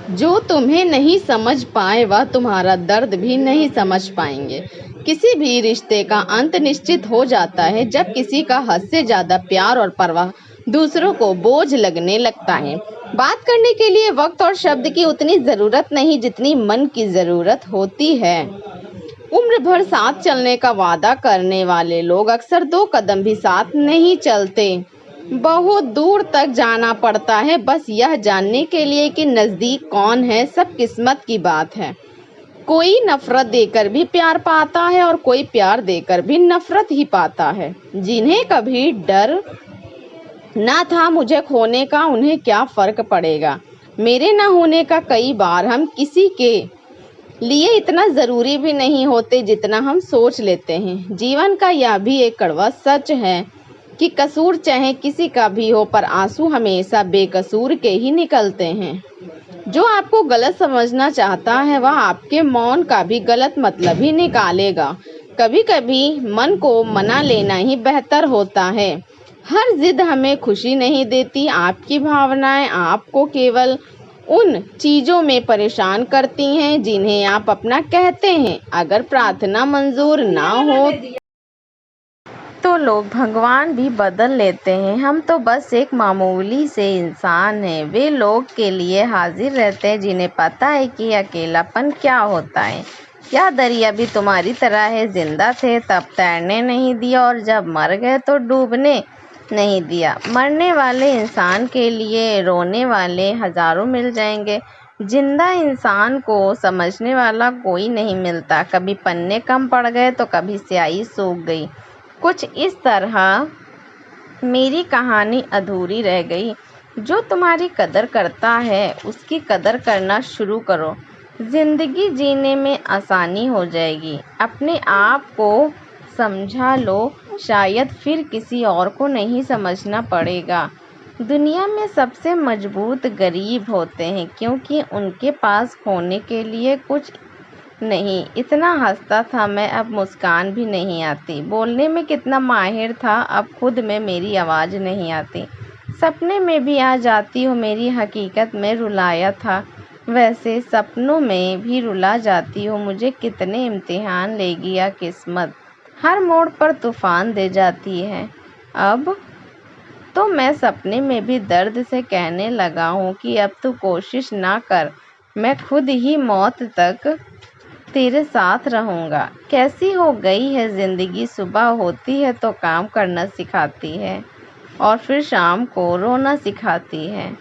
जो तुम्हें नहीं समझ पाए वह तुम्हारा दर्द भी नहीं समझ पाएंगे। किसी भी रिश्ते का अंत निश्चित हो जाता है जब किसी का हद से ज्यादा प्यार और परवाह दूसरों को बोझ लगने लगता है। बात करने के लिए वक्त और शब्द की उतनी जरूरत नहीं जितनी मन की जरूरत होती है। उम्र भर साथ चलने का वादा करने वाले लोग अक्सर 2 कदम भी साथ नहीं चलते। बहुत दूर तक जाना पड़ता है बस यह जानने के लिए कि नजदीक कौन है। सब किस्मत की बात है। कोई नफरत देकर भी प्यार पाता है और कोई प्यार देकर भी नफरत ही पाता है। जिन्हें कभी डर ना था मुझे खोने का, उन्हें क्या फर्क पड़ेगा मेरे ना होने का। कई बार हम किसी के लिए इतना जरूरी भी नहीं होते जितना हम सोच लेते हैं। जीवन का यह भी एक कड़वा सच है कि कसूर चाहे किसी का भी हो पर आंसू हमेशा बेकसूर के ही निकलते हैं। जो आपको गलत समझना चाहता है वह आपके मौन का भी गलत मतलब ही निकालेगा। कभी कभी मन को मना लेना ही बेहतर होता है। हर जिद हमें खुशी नहीं देती। आपकी भावनाएं आपको केवल उन चीजों में परेशान करती हैं जिन्हें आप अपना कहते हैं। अगर प्रार्थना मंजूर ना हो तो लोग भगवान भी बदल लेते हैं। हम तो बस एक मामूली से इंसान हैं। वे लोग के लिए हाजिर रहते हैं जिन्हें पता है कि अकेलापन क्या होता है। क्या दरिया भी तुम्हारी तरह है? जिंदा थे तब तैरने नहीं दिया और जब मर गए तो डूबने नहीं दिया। मरने वाले इंसान के लिए रोने वाले हजारों मिल जाएंगे। जिंदा इंसान को समझने वाला कोई नहीं मिलता। कभी पन्ने कम पड़ गए तो कभी स्याही सूख गई। कुछ इस तरह मेरी कहानी अधूरी रह गई। जो तुम्हारी कदर करता है उसकी कदर करना शुरू करो। जिंदगी जीने में आसानी हो जाएगी। अपने आप को समझा लो, शायद फिर किसी और को नहीं समझना पड़ेगा। दुनिया में सबसे मजबूत गरीब होते हैं क्योंकि उनके पास खोने के लिए कुछ नहीं। इतना हंसता था मैं, अब मुस्कान भी नहीं आती। बोलने में कितना माहिर था, अब खुद में मेरी आवाज़ नहीं आती। सपने में भी आ जाती हो, मेरी हकीकत में रुलाया था। वैसे सपनों में भी रुला जाती हो। मुझे कितने इम्तिहान ले गया किस्मत। हर मोड़ पर तूफान दे जाती है। अब तो मैं सपने में भी दर्द से कहने लगा हूँ कि अब तू कोशिश ना कर, मैं खुद ही मौत तक तेरे साथ रहूँगा। कैसी हो गई है ज़िंदगी? सुबह होती है तो काम करना सिखाती है और फिर शाम को रोना सिखाती है।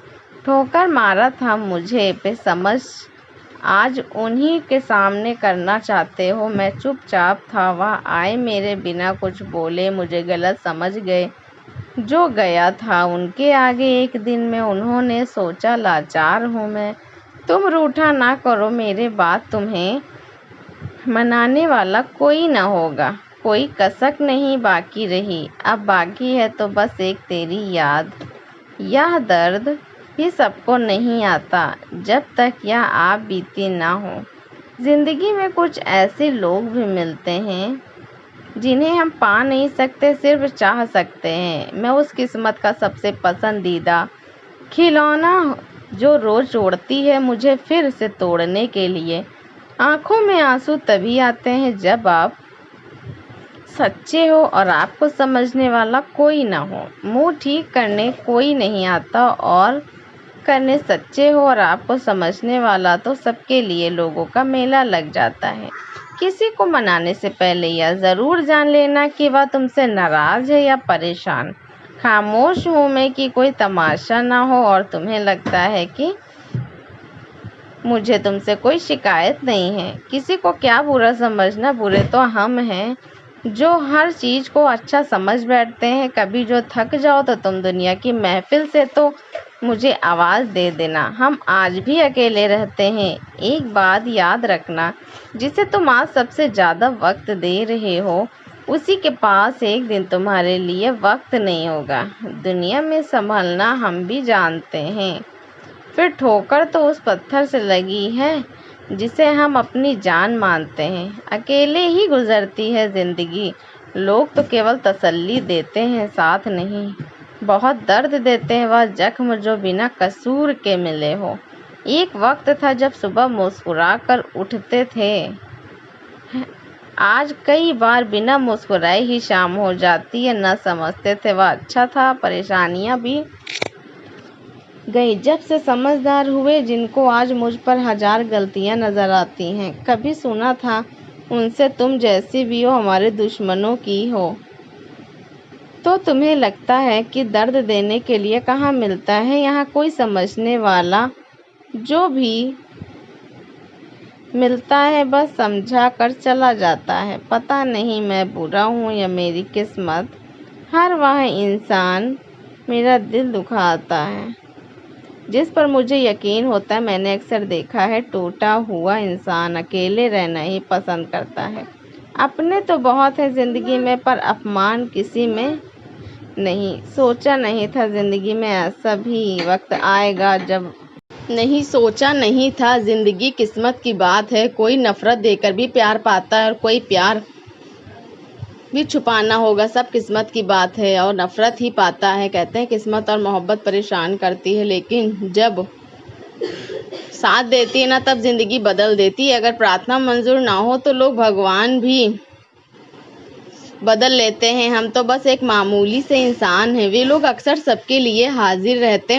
ठोकर मारा था मुझे पे समझ, आज उन्हीं के सामने करना चाहते हो। मैं चुपचाप था, वह आए मेरे बिना कुछ बोले, मुझे गलत समझ गए। जो गया था उनके आगे एक दिन में, उन्होंने सोचा लाचार हूँ मैं। तुम रूठा ना करो, मेरे बाद तुम्हें मनाने वाला कोई ना होगा। कोई कसक नहीं बाकी रही, अब बाकी है तो बस एक तेरी याद। यह दर्द ही सबको नहीं आता जब तक यह आप बीती ना हो। जिंदगी में कुछ ऐसे लोग भी मिलते हैं जिन्हें हम पा नहीं सकते, सिर्फ चाह सकते हैं। मैं उस किस्मत का सबसे पसंदीदा खिलौना जो रोज उड़ती है मुझे फिर से तोड़ने के लिए। आंखों में आंसू तभी आते हैं जब आप सच्चे हो और आपको समझने वाला कोई ना हो। मुंह ठीक करने कोई नहीं आता और करने सच्चे हो और आपको समझने वाला तो सबके लिए लोगों का मेला लग जाता है। किसी को मनाने से पहले यह ज़रूर जान लेना कि वह तुमसे नाराज़ है या परेशान। खामोश हूँ मैं कि कोई तमाशा ना हो और तुम्हें लगता है कि मुझे तुमसे कोई शिकायत नहीं है। किसी को क्या बुरा समझना, बुरे तो हम हैं जो हर चीज़ को अच्छा समझ बैठते हैं। कभी जो थक जाओ तो तुम दुनिया की महफिल से तो मुझे आवाज़ दे देना। हम आज भी अकेले रहते हैं। एक बात याद रखना, जिसे तुम आज सबसे ज़्यादा वक्त दे रहे हो उसी के पास एक दिन तुम्हारे लिए वक्त नहीं होगा। दुनिया में संभलना हम भी जानते हैं, फिर ठोकर तो उस पत्थर से लगी है जिसे हम अपनी जान मानते हैं। अकेले ही गुजरती है ज़िंदगी। लोग तो केवल तसल्ली देते हैं, साथ नहीं। बहुत दर्द देते हैं वह जख्म जो बिना कसूर के मिले हो। एक वक्त था जब सुबह मुस्कुरा कर उठते थे, आज कई बार बिना मुस्कुराए ही शाम हो जाती है। न समझते थे वह अच्छा था, परेशानियां भी गई जब से समझदार हुए, जिनको आज मुझ पर हजार गलतियां नजर आती हैं। कभी सुना था उनसे, तुम जैसी भी हो हमारे दुश्मनों की हो। तो तुम्हें लगता है कि दर्द देने के लिए कहाँ मिलता है यहाँ कोई समझने वाला? जो भी मिलता है बस समझा कर चला जाता है। पता नहीं मैं बुरा हूँ या मेरी किस्मत, हर वह इंसान मेरा दिल दुखाता है जिस पर मुझे यकीन होता है। मैंने अक्सर देखा है, टूटा हुआ इंसान अकेले रहना ही पसंद करता है। अपने तो बहुत है जिंदगी में, पर अपमान किसी में नहीं। सोचा नहीं था जिंदगी में ऐसा भी वक्त आएगा जब नहीं सोचा नहीं था जिंदगी किस्मत की बात है। कोई नफरत देकर भी प्यार पाता है और कोई प्यार भी छुपाना होगा, सब किस्मत की बात है और नफरत ही पाता है। कहते हैं किस्मत और मोहब्बत परेशान करती है, लेकिन जब साथ देती है ना तब जिंदगी बदल देती है। अगर प्रार्थना मंजूर ना हो तो लोग भगवान भी बदल लेते हैं। हम तो बस एक मामूली से इंसान हैं। वे लोग अक्सर सबके लिए हाजिर रहते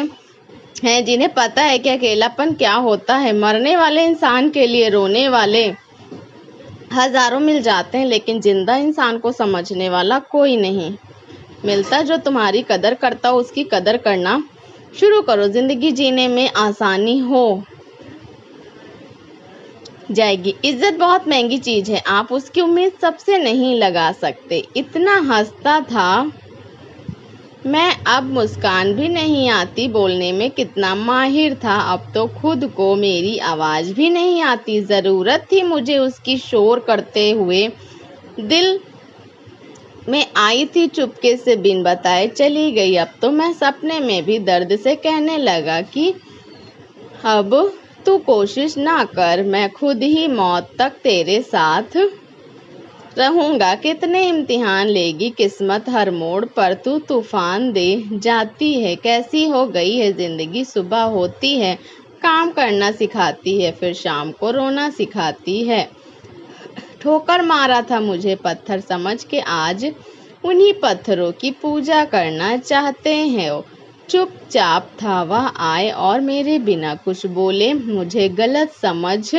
हैं जिन्हें पता है कि अकेलापन क्या होता है। मरने वाले इंसान के लिए रोने वाले हजारों मिल जाते हैं, लेकिन जिंदा इंसान को समझने वाला कोई नहीं मिलता। जो तुम्हारी कदर करता हो उसकी कदर करना शुरू करो, जिंदगी जीने में आसानी हो जाएगी। इज्जत बहुत महंगी चीज है, आप उसकी उम्मीद सबसे नहीं लगा सकते। इतना हंसता था मैं, अब मुस्कान भी नहीं आती। बोलने में कितना माहिर था, अब तो खुद को मेरी आवाज भी नहीं आती। जरूरत थी मुझे उसकी, शोर करते हुए दिल में आई थी, चुपके से बिन बताए चली गई। अब तो मैं सपने में भी दर्द से कहने लगा कि अब तू कोशिश ना कर, मैं खुद ही मौत तक तेरे साथ रहूंगा। कितने इम्तिहान लेगी किस्मत, हर मोड़ पर तू तूफान दे जाती है। कैसी हो गई है जिंदगी, सुबह होती है काम करना सिखाती है, फिर शाम को रोना सिखाती है। ठोकर मारा था मुझे पत्थर समझ के, आज उन्हीं पत्थरों की पूजा करना चाहते हैं। चुपचाप था वह, आए और मेरे बिना कुछ बोले। मुझे गलत समझ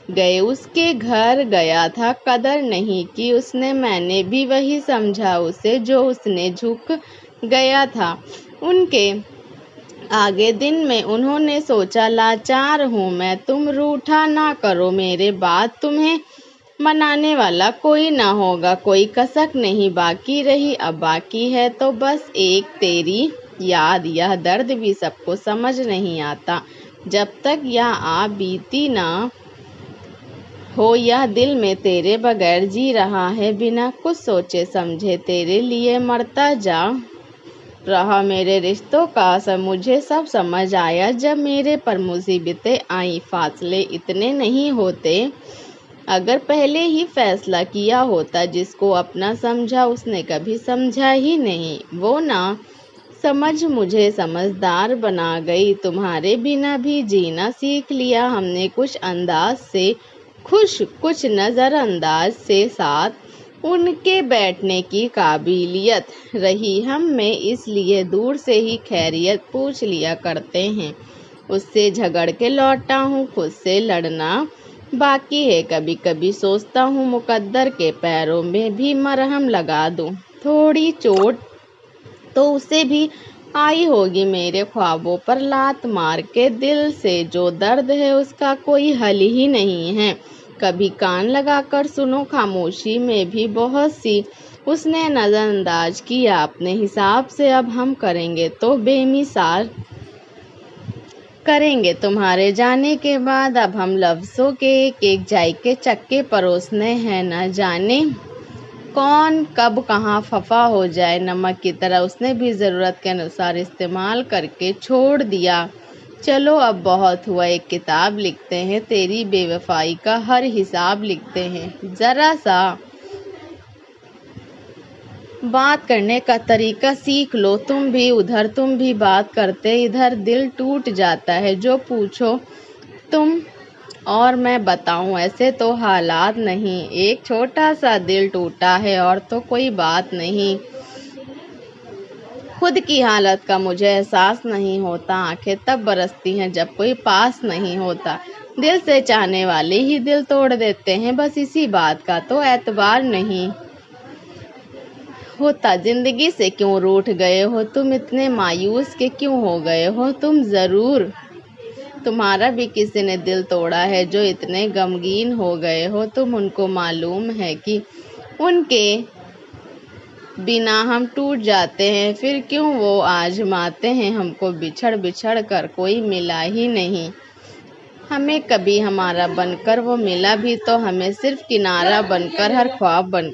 गए, उसके घर गया था, कदर नहीं की उसने। मैंने भी वही समझा उसे जो उसने झुक गया था उनके आगे। दिन में उन्होंने सोचा लाचार हूँ मैं, तुम रूठा ना करो मेरे बात, तुम्हें मनाने वाला कोई ना होगा। कोई कसक नहीं बाकी रही, अब बाकी है तो बस एक तेरी याद। यह दर्द भी सबको समझ नहीं आता, जब तक यह आ बीती ना हो। यह दिल में तेरे बगैर जी रहा है, बिना कुछ सोचे समझे तेरे लिए मरता जा रहा। मेरे रिश्तों का सब मुझे सब समझ आया, जब मेरे पर मुसीबतें आई। फासले इतने नहीं होते, अगर पहले ही फैसला किया होता। जिसको अपना समझा उसने कभी समझा ही नहीं। वो ना समझ मुझे समझदार बना गई, तुम्हारे बिना भी जीना सीख लिया हमने। कुछ अंदाज से खुश, कुछ नज़रअंदाज से, साथ उनके बैठने की काबिलियत रही हम में, इसलिए दूर से ही खैरियत पूछ लिया करते हैं। उससे झगड़ के लौटा हूँ, खुद से लड़ना बाकी है। कभी कभी सोचता हूँ मुकद्दर के पैरों में भी मरहम लगा दूँ। थोड़ी चोट तो उसे भी आई होगी, मेरे ख्वाबों पर लात मार के। दिल से जो दर्द है उसका कोई हल ही नहीं है। कभी कान लगाकर सुनो, खामोशी में भी बहुत सी उसने नजरअंदाज किया अपने हिसाब से। अब हम करेंगे तो बेमिसाल करेंगे तुम्हारे जाने के बाद। अब हम लफ्ज़ों के एक एक जायके चक्के परोसने हैं, न जाने कौन कब कहाँ खफा हो जाए। नमक की तरह उसने भी ज़रूरत के अनुसार इस्तेमाल करके छोड़ दिया। चलो अब बहुत हुआ, एक किताब लिखते हैं, तेरी बेवफाई का हर हिसाब लिखते हैं। ज़रा सा बात करने का तरीका सीख लो तुम भी, उधर तुम भी बात करते इधर दिल टूट जाता है। जो पूछो तुम और मैं बताऊं, ऐसे तो हालात नहीं, एक छोटा सा दिल टूटा है और तो कोई बात नहीं। खुद की हालत का मुझे एहसास नहीं होता, आंखें तब बरसती हैं जब कोई पास नहीं होता। दिल से चाहने वाले ही दिल तोड़ देते हैं, बस इसी बात का तो एतबार नहीं होता। जिंदगी से क्यों रूठ गए हो तुम, इतने मायूस के क्यों हो गए हो तुम? जरूर तुम्हारा भी किसी ने दिल तोड़ा है जो इतने गमगीन हो गए हो तुम। उनको मालूम है कि उनके बिना हम टूट जाते हैं, फिर क्यों वो आजमाते हैं हमको। बिछड़ बिछड़ कर कोई मिला ही नहीं हमें कभी हमारा बनकर, वो मिला भी तो हमें सिर्फ किनारा बनकर, हर ख्वाब बनकर।